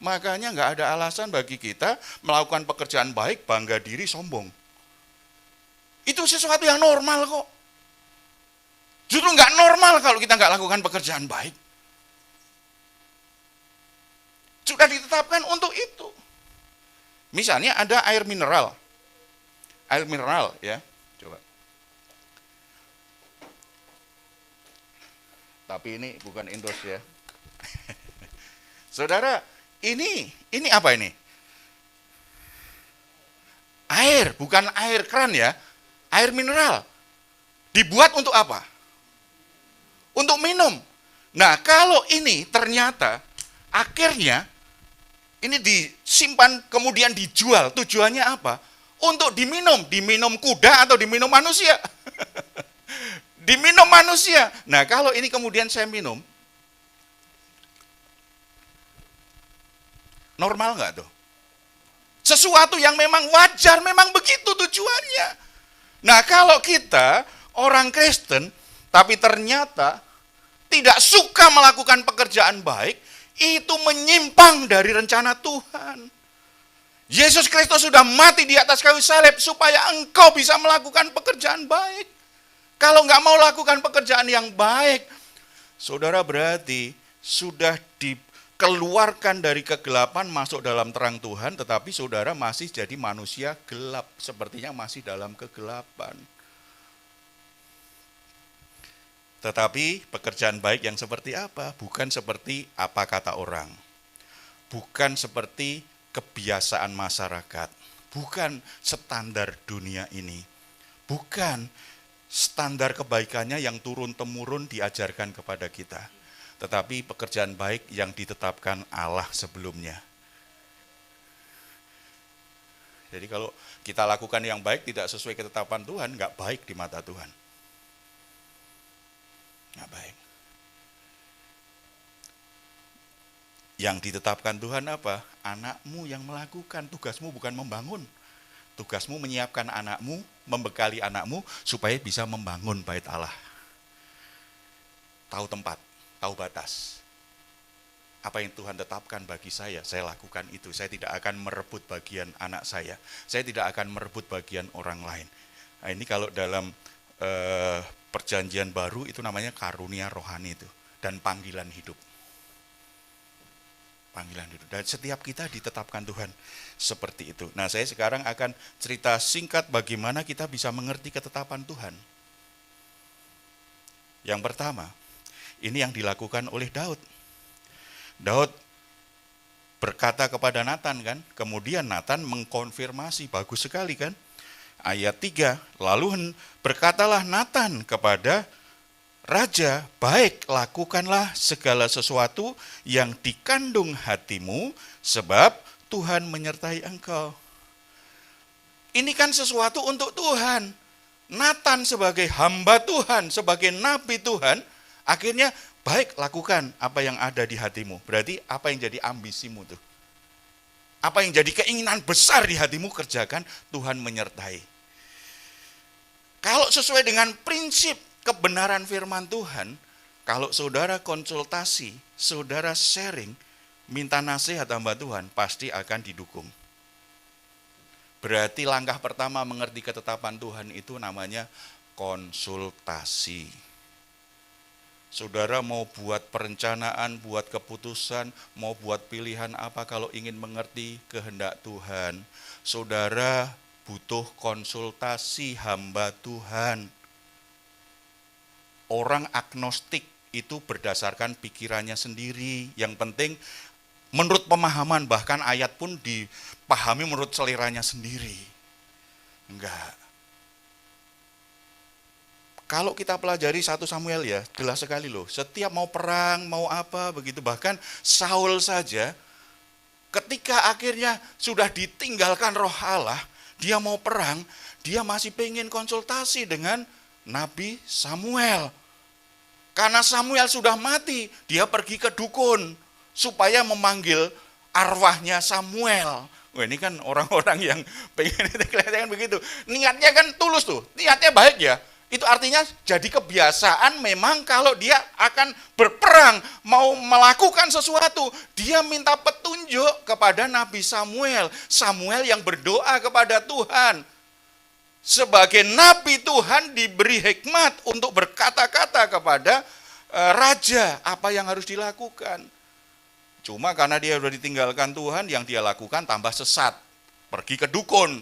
Makanya nggak ada alasan bagi kita melakukan pekerjaan baik, bangga diri, sombong. Itu sesuatu yang normal kok. Justru nggak normal kalau kita nggak lakukan pekerjaan baik. Sudah ditetapkan untuk itu. Misalnya ada air mineral ya, coba. Tapi ini bukan endorse ya. Saudara, ini apa ini? Air, bukan air keran ya, air mineral. Dibuat untuk apa? Untuk minum. Nah, kalau ini ternyata akhirnya ini disimpan kemudian dijual. Tujuannya apa? Untuk diminum kuda atau diminum manusia. Diminum manusia. Nah, kalau ini kemudian saya minum, normal nggak tuh? Sesuatu yang memang wajar, memang begitu tujuannya. Nah, kalau kita orang Kristen, tapi ternyata tidak suka melakukan pekerjaan baik, itu menyimpang dari rencana Tuhan. Yesus Kristus sudah mati di atas kayu salib supaya engkau bisa melakukan pekerjaan baik. Kalau nggak mau lakukan pekerjaan yang baik, saudara berarti sudah dikeluarkan dari kegelapan masuk dalam terang Tuhan, tetapi saudara masih jadi manusia gelap, sepertinya masih dalam kegelapan. Tetapi pekerjaan baik yang seperti apa? Bukan seperti apa kata orang. Bukan seperti kebiasaan masyarakat. Bukan standar dunia ini. Bukan standar kebaikannya yang turun-temurun diajarkan kepada kita. Tetapi pekerjaan baik yang ditetapkan Allah sebelumnya. Jadi kalau kita lakukan yang baik tidak sesuai ketetapan Tuhan, nggak baik di mata Tuhan. Nggak baik. Yang ditetapkan Tuhan apa? Anakmu yang melakukan, tugasmu bukan membangun. Tugasmu menyiapkan anakmu, membekali anakmu supaya bisa membangun bait Allah. Tahu tempat, tahu batas. Apa yang Tuhan tetapkan bagi saya lakukan itu. Saya tidak akan merebut bagian anak saya tidak akan merebut bagian orang lain. Nah, ini kalau dalam perjanjian baru itu namanya karunia rohani itu, dan panggilan hidup. Panggilan hidup. Dan setiap kita ditetapkan Tuhan seperti itu. Nah, saya sekarang akan cerita singkat bagaimana kita bisa mengerti ketetapan Tuhan. Yang pertama, ini yang dilakukan oleh Daud. Daud berkata kepada Natan kan, kemudian Natan mengkonfirmasi, bagus sekali kan? Ayat 3, lalu berkatalah Natan kepada raja, baik lakukanlah segala sesuatu yang dikandung hatimu, sebab Tuhan menyertai engkau. Ini kan sesuatu untuk Tuhan. Natan sebagai hamba Tuhan, sebagai nabi Tuhan, akhirnya baik lakukan apa yang ada di hatimu. Berarti apa yang jadi ambisimu tuh? Apa yang jadi keinginan besar di hatimu kerjakan, Tuhan menyertai. Kalau sesuai dengan prinsip kebenaran firman Tuhan, kalau saudara konsultasi, saudara sharing, minta nasihat hamba Tuhan, pasti akan didukung. Berarti langkah pertama mengerti ketetapan Tuhan itu namanya konsultasi. Saudara mau buat perencanaan, buat keputusan, mau buat pilihan apa kalau ingin mengerti kehendak Tuhan, saudara butuh konsultasi hamba Tuhan. Orang agnostik itu berdasarkan pikirannya sendiri. Yang penting menurut pemahaman, bahkan ayat pun dipahami menurut seleranya sendiri. Enggak. Kalau kita pelajari 1 Samuel ya, jelas sekali loh. Setiap mau perang, mau apa begitu. Bahkan Saul saja ketika akhirnya sudah ditinggalkan roh Allah, dia mau perang, dia masih pengen konsultasi dengan Nabi Samuel. Karena Samuel sudah mati, dia pergi ke dukun supaya memanggil arwahnya Samuel. Wah, ini kan orang-orang yang pengen kelihatan begitu. Niatnya kan tulus tuh, niatnya baik ya. Itu artinya jadi kebiasaan memang kalau dia akan berperang, mau melakukan sesuatu, dia minta petunjuk kepada Nabi Samuel. Samuel yang berdoa kepada Tuhan. Sebagai Nabi Tuhan diberi hikmat untuk berkata-kata kepada raja apa yang harus dilakukan. Cuma karena dia sudah ditinggalkan Tuhan, yang dia lakukan tambah sesat. Pergi ke dukun.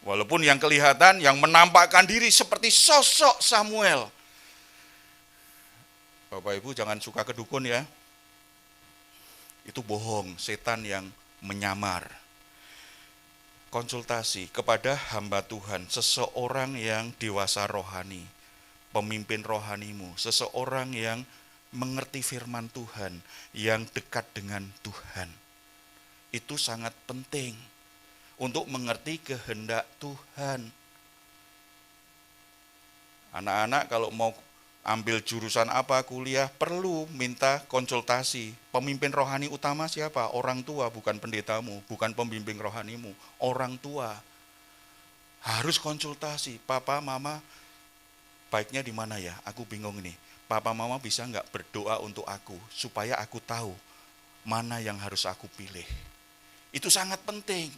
Walaupun yang kelihatan, yang menampakkan diri seperti sosok Samuel. Bapak Ibu jangan suka ke dukun ya. Itu bohong, setan yang menyamar. Konsultasi kepada hamba Tuhan, seseorang yang dewasa rohani, pemimpin rohanimu, seseorang yang mengerti firman Tuhan, yang dekat dengan Tuhan. Itu sangat penting untuk mengerti kehendak Tuhan. Anak-anak kalau mau ambil jurusan apa, kuliah, perlu minta konsultasi. Pemimpin rohani utama siapa? Orang tua, bukan pendetamu, bukan pembimbing rohanimu. Orang tua. Harus konsultasi. Papa, mama, baiknya di mana ya? Aku bingung nih. Papa, mama bisa nggak berdoa untuk aku, supaya aku tahu mana yang harus aku pilih. Itu sangat penting.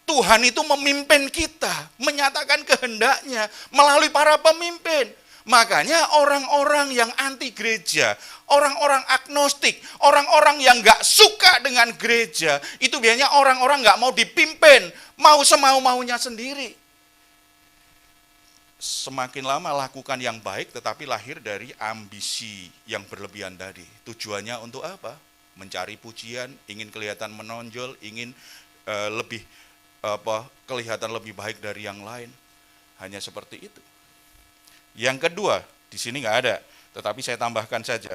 Tuhan itu memimpin kita, menyatakan kehendaknya melalui para pemimpin. Makanya orang-orang yang anti gereja, orang-orang agnostik, orang-orang yang gak suka dengan gereja, itu biasanya orang-orang gak mau dipimpin, mau semau-maunya sendiri. Semakin lama lakukan yang baik, tetapi lahir dari ambisi yang berlebihan tadi. Tujuannya untuk apa? Mencari pujian, ingin kelihatan menonjol, ingin lebih kelihatan lebih baik dari yang lain. Hanya seperti itu. Yang kedua, di sini nggak ada, tetapi saya tambahkan saja.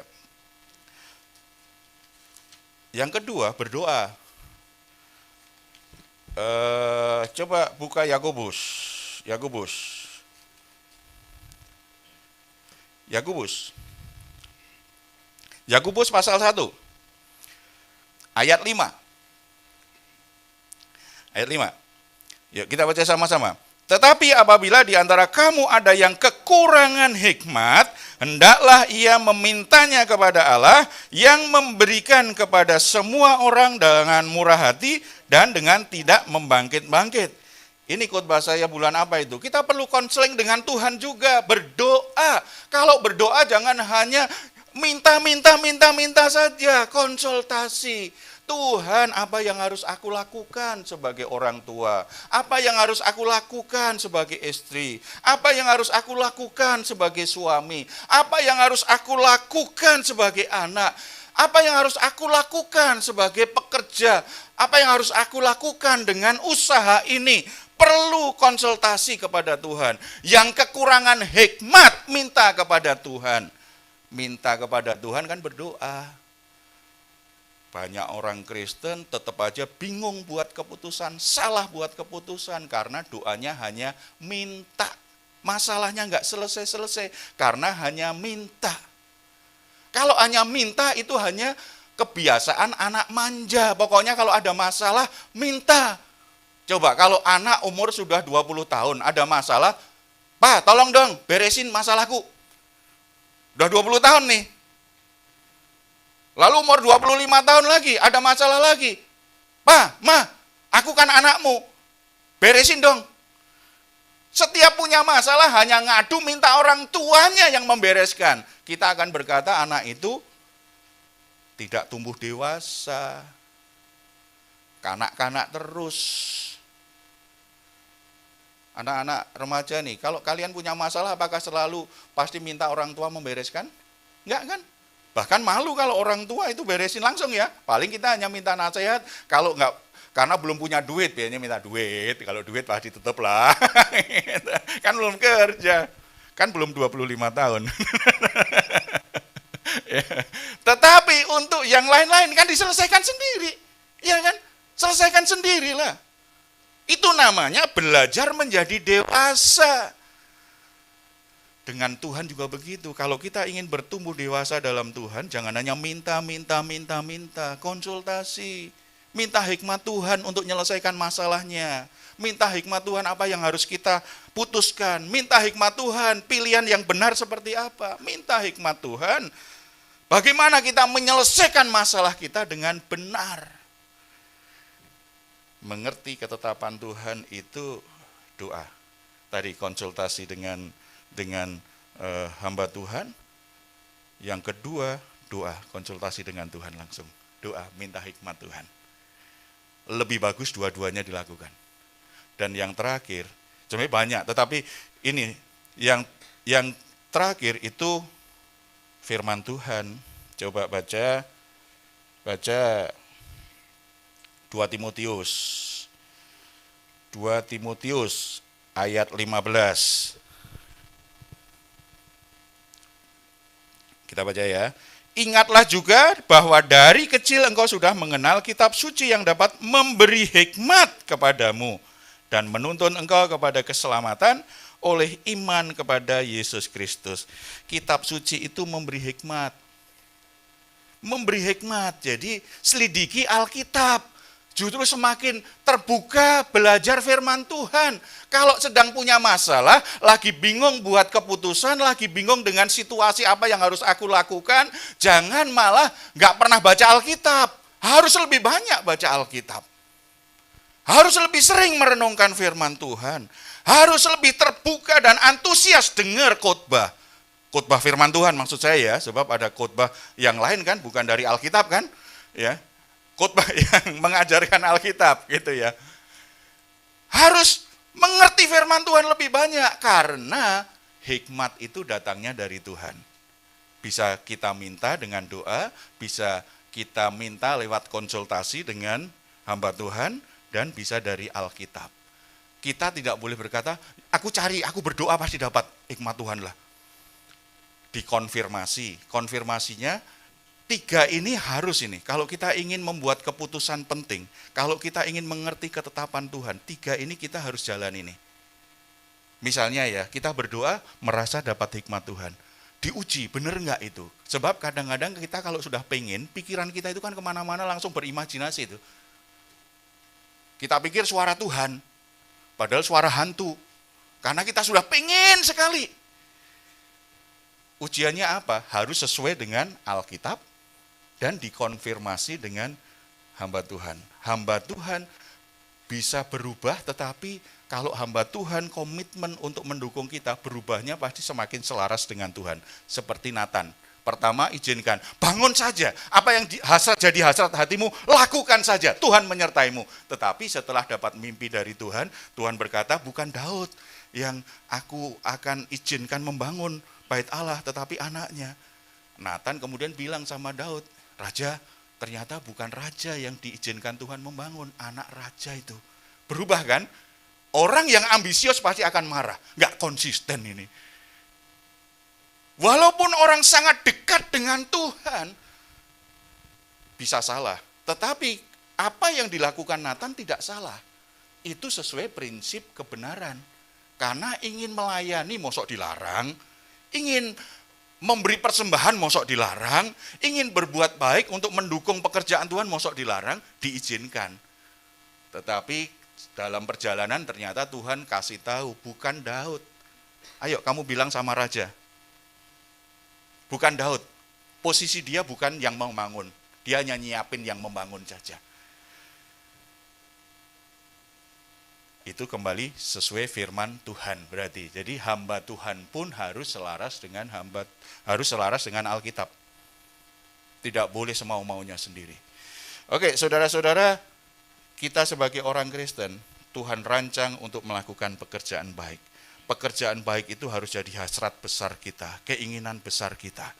Yang kedua, berdoa. Coba buka Yakobus. Yakobus pasal 1. Ayat 5. Ayat 5. Yuk kita baca sama-sama. Tetapi apabila di antara kamu ada yang kekurangan hikmat, hendaklah ia memintanya kepada Allah yang memberikan kepada semua orang dengan murah hati dan dengan tidak membangkit-bangkit. Ini khotbah saya bulan apa itu? Kita perlu konseling dengan Tuhan juga, berdoa. Kalau berdoa jangan hanya minta saja, konsultasi. Tuhan, apa yang harus aku lakukan sebagai orang tua? Apa yang harus aku lakukan sebagai istri? Apa yang harus aku lakukan sebagai suami? Apa yang harus aku lakukan sebagai anak? Apa yang harus aku lakukan sebagai pekerja? Apa yang harus aku lakukan dengan usaha ini? Perlu konsultasi kepada Tuhan. Yang kekurangan hikmat, minta kepada Tuhan. Minta kepada Tuhan kan berdoa. Banyak orang Kristen tetap aja bingung buat keputusan, salah buat keputusan karena doanya hanya minta. Masalahnya nggak selesai-selesai karena hanya minta. Kalau hanya minta itu hanya kebiasaan anak manja. Pokoknya kalau ada masalah, minta. Coba kalau anak umur sudah 20 tahun ada masalah, Pak tolong dong beresin masalahku. Udah 20 tahun nih. Lalu umur 25 tahun lagi, ada masalah lagi. Pak, Ma, aku kan anakmu, beresin dong. Setiap punya masalah hanya ngadu minta orang tuanya yang membereskan. Kita akan berkata anak itu tidak tumbuh dewasa, kanak-kanak terus. Anak-anak remaja nih, kalau kalian punya masalah apakah selalu pasti minta orang tua membereskan? Enggak kan? Bahkan malu kalau orang tua itu beresin langsung ya. Paling kita hanya minta nasihat, kalau Karena belum punya duit, biasanya minta duit. Kalau duit pasti tutup lah. Kan belum kerja. Kan belum 25 tahun. Tetapi untuk yang lain-lain kan diselesaikan sendiri. Ya kan? Selesaikan sendirilah. Itu namanya belajar menjadi dewasa. Dengan Tuhan juga begitu. Kalau kita ingin bertumbuh dewasa dalam Tuhan, jangan hanya minta, konsultasi. Minta hikmat Tuhan untuk menyelesaikan masalahnya. Minta hikmat Tuhan apa yang harus kita putuskan. Minta hikmat Tuhan pilihan yang benar seperti apa. Minta hikmat Tuhan bagaimana kita menyelesaikan masalah kita dengan benar. Mengerti ketetapan Tuhan itu doa. Tadi konsultasi dengan hamba Tuhan. Yang kedua, doa, konsultasi dengan Tuhan langsung. Doa, minta hikmat Tuhan. Lebih bagus dua-duanya dilakukan. Dan yang terakhir, sebenarnya banyak, tetapi ini yang terakhir itu firman Tuhan. Coba baca 2 Timotius ayat 15. Kita baca ya. Ingatlah juga bahwa dari kecil engkau sudah mengenal kitab suci yang dapat memberi hikmat kepadamu dan menuntun engkau kepada keselamatan oleh iman kepada Yesus Kristus. Kitab suci itu memberi hikmat. Memberi hikmat. Jadi selidiki Alkitab. Justru semakin terbuka belajar firman Tuhan. Kalau sedang punya masalah, lagi bingung buat keputusan, lagi bingung dengan situasi apa yang harus aku lakukan, jangan malah nggak pernah baca Alkitab. Harus lebih banyak baca Alkitab. Harus lebih sering merenungkan firman Tuhan. Harus lebih terbuka dan antusias dengar khotbah. Khotbah firman Tuhan maksud saya ya, sebab ada khotbah yang lain kan, bukan dari Alkitab kan, ya. Khotbah yang mengajarkan Alkitab gitu ya. Harus mengerti firman Tuhan lebih banyak karena hikmat itu datangnya dari Tuhan. Bisa kita minta dengan doa, bisa kita minta lewat konsultasi dengan hamba Tuhan dan bisa dari Alkitab. Kita tidak boleh berkata, aku berdoa pasti dapat hikmat Tuhan lah. Dikonfirmasi, konfirmasinya 3 ini harus ini. Kalau kita ingin membuat keputusan penting, kalau kita ingin mengerti ketetapan Tuhan, 3 ini kita harus jalan ini. Misalnya ya, kita berdoa merasa dapat hikmat Tuhan. Diuji, benar enggak itu? Sebab kadang-kadang kita kalau sudah pengen, pikiran kita itu kan kemana-mana langsung berimajinasi itu. Kita pikir suara Tuhan, padahal suara hantu. Karena kita sudah pengen sekali. Ujiannya apa? Harus sesuai dengan Alkitab dan dikonfirmasi dengan hamba Tuhan. Hamba Tuhan bisa berubah, tetapi kalau hamba Tuhan komitmen untuk mendukung kita, berubahnya pasti semakin selaras dengan Tuhan. Seperti Nathan. Pertama izinkan, bangun saja. Apa yang jadi hasrat hatimu, lakukan saja. Tuhan menyertaimu. Tetapi setelah dapat mimpi dari Tuhan, Tuhan berkata, bukan Daud yang aku akan izinkan membangun bait Allah, tetapi anaknya. Nathan kemudian bilang sama Daud, Raja, ternyata bukan raja yang diizinkan Tuhan membangun, anak raja itu. Berubah kan? Orang yang ambisius pasti akan marah, nggak konsisten ini. Walaupun orang sangat dekat dengan Tuhan, bisa salah. Tetapi apa yang dilakukan Nathan tidak salah. Itu sesuai prinsip kebenaran. Karena ingin melayani, mosok dilarang. Ingin memberi persembahan, mosok dilarang. Ingin berbuat baik untuk mendukung pekerjaan Tuhan, mosok dilarang, diizinkan. Tetapi dalam perjalanan ternyata Tuhan kasih tahu, bukan Daud. Ayo kamu bilang sama raja. Bukan Daud. Posisi dia bukan yang membangun. Dia hanya nyiapin yang membangun saja. Itu kembali sesuai firman Tuhan berarti. Jadi hamba Tuhan pun harus selaras dengan Alkitab. Tidak boleh semau-maunya sendiri. Oke, saudara-saudara, kita sebagai orang Kristen, Tuhan rancang untuk melakukan pekerjaan baik. Pekerjaan baik itu harus jadi hasrat besar kita, keinginan besar kita.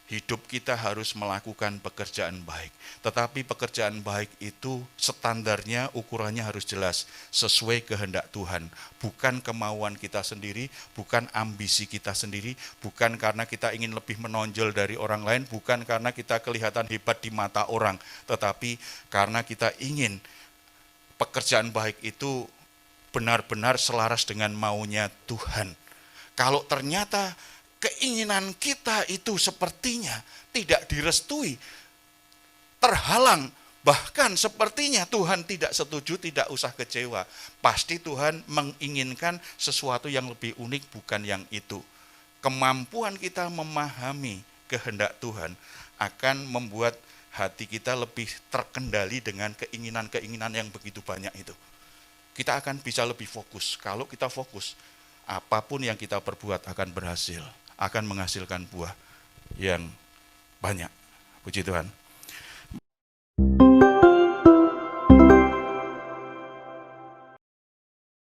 Hidup kita harus melakukan pekerjaan baik. Tetapi pekerjaan baik itu standarnya, ukurannya harus jelas, sesuai kehendak Tuhan. Bukan kemauan kita sendiri, bukan ambisi kita sendiri, bukan karena kita ingin lebih menonjol dari orang lain, bukan karena kita kelihatan hebat di mata orang, tetapi karena kita ingin pekerjaan baik itu benar-benar selaras dengan maunya Tuhan. Kalau ternyata keinginan kita itu sepertinya tidak direstui, terhalang, bahkan sepertinya Tuhan tidak setuju, tidak usah kecewa. Pasti Tuhan menginginkan sesuatu yang lebih unik, bukan yang itu. Kemampuan kita memahami kehendak Tuhan akan membuat hati kita lebih terkendali dengan keinginan-keinginan yang begitu banyak itu. Kita akan bisa lebih fokus. Kalau kita fokus, apapun yang kita perbuat akan berhasil, akan menghasilkan buah yang banyak. Puji Tuhan.